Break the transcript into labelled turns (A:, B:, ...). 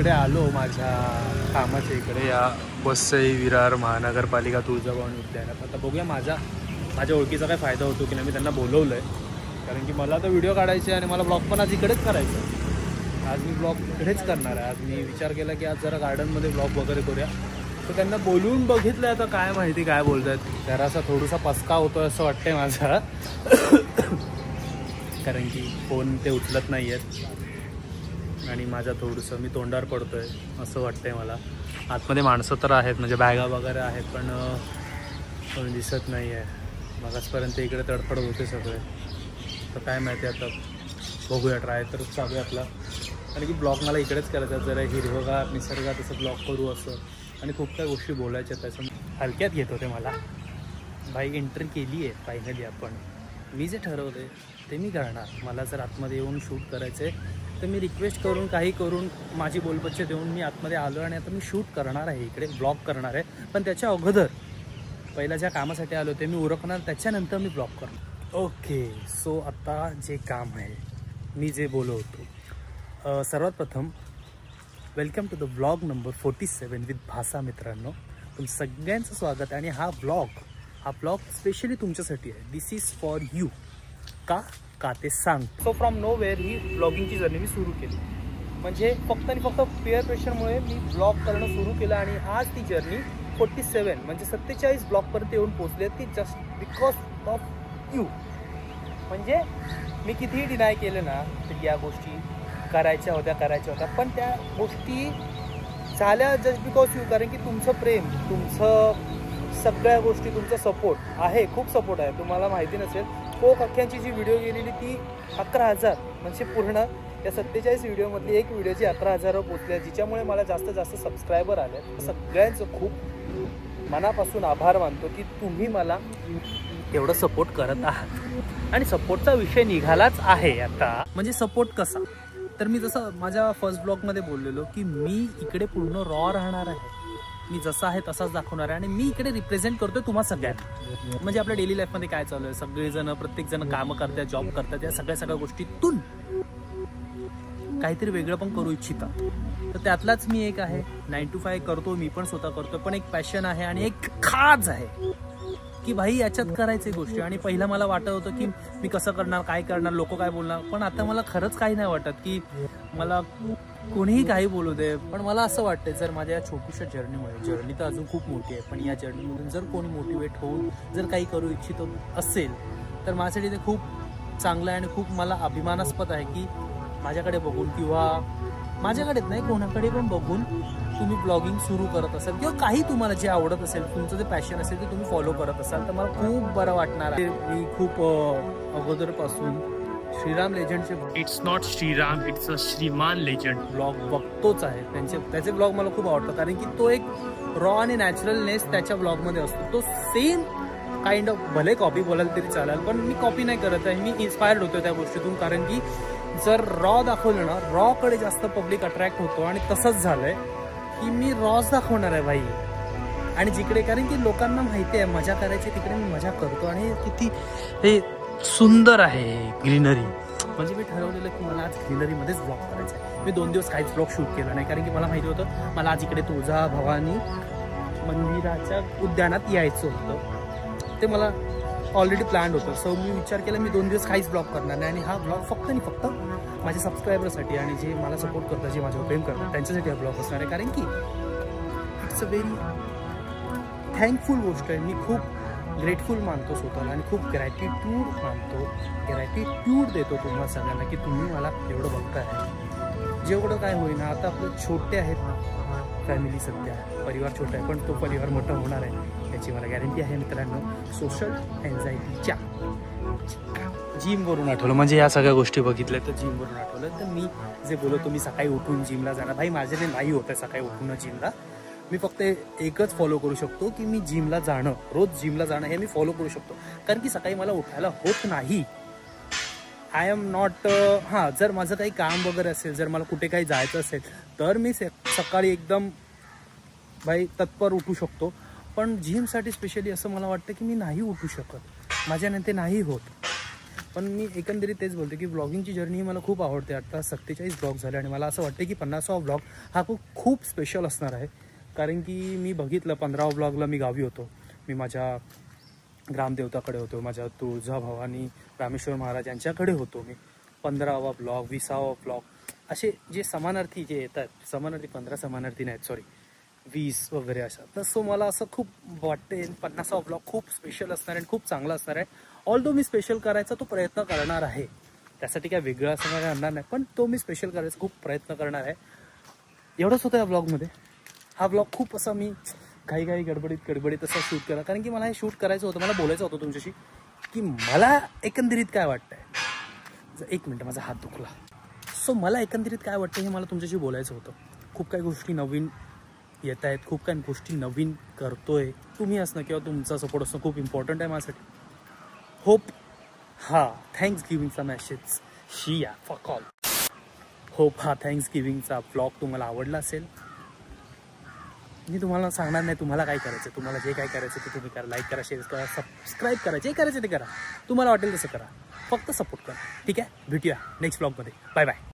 A: इकडे आलो माझ्या कामाच्या इकडे या वसई विरार महानगरपालिका तुळजाभवानी उद्यानात। आता बघूया माझ्या ओळखीचा काय फायदा होतो की नाही। मी त्यांना बोलवलं आहे कारण की मला तर व्हिडिओ काढायचे आणि मला ब्लॉग पण आज इकडेच करायचं। आज मी ब्लॉग इकडेच करणार आहे। आज मी विचार केला की आज जरा गार्डनमध्ये ब्लॉग वगैरे करूया। तर त्यांना बोलवून बघितलं, आता काय माहिती काय बोलत आहेत। जरासा थोडासा पस्का होतो असं वाटतंय माझा कारण की फोन ते उचलत नाही आहेत आणि माझा थोडंसं मी तोंडावर पडतोय असं वाटतंय मला। आतमध्ये माणसं तर आहेत, म्हणजे बॅगा वगैरे आहेत, पण कोणी दिसत नाही आहे। मगासपर्यंत इकडे तडफडत होते सगळे, तर काय माहिती आता बघूया, ट्राय तर चालू आहे आपला। कारण की ब्लॉग मला इकडेच करायचा, जरा हिरवगार निसर्गात असं ब्लॉग करू असं, आणि खूप काही गोष्टी बोलायच्या त्याचं हलक्यात घेत होते मला। बाई एंट्री केली आहे फायनली आपण। मी जे ठरवले ते मी करणार। मला जर आतमध्ये येऊन शूट करायचं आहे तर मी रिक्वेस्ट करून काही करून माझी बोलबच्चे देऊन मी आतमध्ये आलो आणि आता मी शूट करणार आहे, इकडे ब्लॉग करणार आहे। पण त्याच्या अगोदर पहिला ज्या कामासाठी आलो ते मी उरकणार, त्याच्यानंतर मी ब्लॉग करणार। ओके, सो आता जे काम आहे मी जे बोललो होतो, सर्वात प्रथम welcome to the blog number 47 with Bhasha. मित्रांनो, तुमचं सगळ्यांचं स्वागत आहे आणि हा ब्लॉग स्पेशली तुमच्यासाठी आहे। This is for you. का ते सांग। सो फ्रॉम नो वेअर ही ब्लॉगिंगची जर्नी मी सुरू केली, म्हणजे फक्त आणि फक्त पेअर प्रेशरमुळे मी ब्लॉग करणं सुरू केलं आणि आज ती जर्नी 47 म्हणजे 47 ब्लॉगपर्यंत येऊन पोचले, ती जस्ट बिकॉज ऑफ यू। म्हणजे मी कितीही डिनाय केलं ना तर या गोष्टी करायच्या होत्या, पण त्या गोष्टी झाल्या जस्ट बिकॉज यू। कारण की तुमचं प्रेम, तुमचं सगळ्या गोष्टी, तुमचा सपोर्ट आहे, खूप सपोर्ट आहे। तुम्हाला माहिती नसेल, कोक अख्ख्यांची जी व्हिडिओ गेलेली ती 11,000, म्हणजे पूर्ण या 47 व्हिडिओमधली एक व्हिडिओची 11,000 पोचल्या, जिच्यामुळे मला जास्त सबस्क्रायबर आले। सगळ्यांचं खूप मनापासून आभार मानतो की तुम्ही मला एवढं सपोर्ट करत आहात। आणि सपोर्टचा विषय निघालाच आहे आता। म्हणजे सपोर्ट कसा, तर मी जसं माझ्या फर्स्ट ब्लॉगमध्ये बोललेलो की मी इकडे पूर्ण रॉ राहणार आहे, मी जसा आहे तसाच दाखवणार आहे आणि मी इकडे रिप्रेझेंट करतोय तुम्हा सगळ्यांना। म्हणजे आपल्या डेली लाईफमध्ये काय चालू आहे, सगळेजण प्रत्येकजण कामं करतात, जॉब करतात, या सगळ्या गोष्टीतून काहीतरी वेगळं पण करू इच्छितात। तर त्यातलाच मी एक आहे। 9 to 5 करतो, मी पण स्वतः करतो, पण एक पॅशन आहे आणि एक खाज आहे की भाई याच्यात करायचे गोष्टी। आणि पहिला मला वाटत होतं की मी कसं करणार, काय करणार, लोक काय बोलणार, पण आता मला खरंच काही नाही वाटत की मला कोणीही काही बोलू दे। पण मला असं वाटतं जर माझ्या या छोट्याशा जर्नी तर अजून खूप मोठी आहे, पण या जर्नीमधून जर कोणी मोटिवेट होऊन जर काही करू इच्छित असेल तर माझ्यासाठी ते खूप चांगलं आहे आणि खूप मला अभिमानास्पद आहे की माझ्याकडे बघून, किंवा माझ्याकडेच नाही कोणाकडे पण बघून तुम्ही ब्लॉगिंग सुरू करत असाल किंवा काही तुम्हाला जे आवडत असेल, तुमचं जे पॅशन असेल ते तुम्ही फॉलो करत असाल तर मला खूप बरं वाटणार आहे। मी खूप अगोदरपासून श्रीराम लेजंडचे, it's not Shriram, it's a Shriman legend blog बघतोच आहे। त्याचे ब्लॉग मला खूप आवडतात कारण की तो एक रॉ आणि नॅचरलनेस त्याच्या ब्लॉगमध्ये असतो। तो सेम काइंड ऑफ, भले कॉपी बोलायला तरी चालेल, पण मी कॉपी नाही करत आहे, मी इन्स्पायर्ड होतो त्या गोष्टीतून। कारण की जर रॉ दाखवलं ना, रॉकडे जास्त पब्लिक अट्रॅक्ट होतो आणि तसंच झालंय की मी रॉज दाखवणार आहे भाई। आणि जिकडे, कारण की लोकांना माहिती आहे मजा करायची, तिकडे मी मजा करतो आणि किती हे सुंदर आहे ग्रीनरी। म्हणजे मी ठरवलेलं की मला आज ग्रीनरीमध्येच ब्लॉग करायचा आहे। मी 2 दिवस काहीच ब्लॉग शूट केला नाही कारण की मला माहिती होतं मला आज इकडे तुळजाभवानी मंदिराच्या उद्यानात यायचं होतं, ते मला ऑलरेडी प्लॅन होतं। सो मी विचार केला मी 2 दिवस काहीच ब्लॉग करणार नाही आणि हा ब्लॉग फक्त आणि फक्त माझ्या सबस्क्रायबरसाठी आणि जे मला सपोर्ट करतात, जे माझ्यावर प्रेम करतात, त्यांच्यासाठी हा ब्लॉग असणार आहे। कारण की इट्स अ व्हेरी थँकफुल गोष्ट आहे। मी खूप ग्रेटफुल मानतो स्वतःला आणि खूप ग्रॅटिट्यूड मानतो, ग्रॅटिट्यूड देतो तुम्हाला सगळ्यांना की तुम्ही मला एवढं बघताय। जेवढं काय होईना, आता आपलं छोटे आहेत फॅमिली, सध्या परिवार छोटा आहे, पण तो परिवार मोठा होणार आहे याची मला गॅरंटी आहे। मित्रांनो, सोशल एन्झायटीच्या जिमवरून आठवलं, म्हणजे या सगळ्या गोष्टी बघितल्या तर जिमवरून आठवलं। तर मी जे बोलतो मी सकाळी उठून जिमला जाणार, भाई माझ्याने नाही होत आहे सकाळी उठून जिमला। मी फक्त एकच फॉलो करू शकतो की मी जिमला जाणं, रोज जिमला जाणं हे मी फॉलो करू शकतो। कारण की सकाळी मला उठायला होत नाही। आय एम नॉट, हां, जर माझं काही काम वगैरे असेल, जर मला कुठे काही जायचं असेल तर मी सकाळी एकदम भाई तत्पर उठू शकतो, पण जिमसाठी स्पेशली असं मला वाटतं की मी नाही उठू शकत, माझ्याने ते नाही होत। पण मी एकंदरीत तेच बोलतो की ब्लॉगिंगची जर्नी ही मला खूप आवडते. आता 47 ब्लॉग झाले आणि मला असं वाटतं की 50वा ब्लॉग हा खूप स्पेशल असणार आहे. कारण की मी बघितलं 15वा ब्लॉगला मी गावी होतो. मी माझ्या ग्रामदेवताकडे होतो, माझ्या तुळजाभवानी रामेश्वर महाराज यांच्याकडे होतो मी. 15वा ब्लॉग, 20वा ब्लॉग असे जे समानार्थी जे येतात, समानार्थी 15 समानार्थी नाहीत, सॉरी 20 वगैरे अशा. तर सो मला असं खूप वाटते 50वा ब्लॉग खूप स्पेशल असणार आहे आणि खूप चांगला असणार आहे. ऑल्दो मी स्पेशल करायचा तो प्रयत्न करणार आहे, त्यासाठी काय वेगळं असं काय करणार नाही, पण तो मी स्पेशल करायचा खूप प्रयत्न करणार आहे. एवढंच होतं या ब्लॉगमध्ये. हा ब्लॉग खूप असा मी काही गडबडीत असं शूट केला, कारण की मला हे शूट करायचं होतं, मला बोलायचं होतं तुमच्याशी की मला एकंदरीत काय वाटतंय. एक मिनटं, माझा हात दुखला. सो मला एकंदरीत काय वाटतं हे मला तुमच्याशी बोलायचं होतं. खूप काही गोष्टी नवीन येत आहेत, खूप काही गोष्टी नवीन करतोय. तुम्ही असणं किंवा तुमचा सपोर्ट असणं खूप इम्पॉर्टंट आहे माझ्यासाठी. होप थँक्स गिविंगचा मेसेज शिया फॉर कॉल. होप थँक्स गिविंगचा ब्लॉग तुम्हाला आवडला असेल. मी तुम्हाला सांगणार नाही तुम्हाला काय करायचं, तुम्हाला जे काय करायचं ते तुम्ही करा. लाईक करा, शेअर करा, सबस्क्राईब करा, जे करायचं ते करा. तुम्हाला वाटेल तसं करा, फक्त सपोर्ट करा. ठीक आहे, भेटूया नेक्स्ट ब्लॉगमध्ये. Bye bye.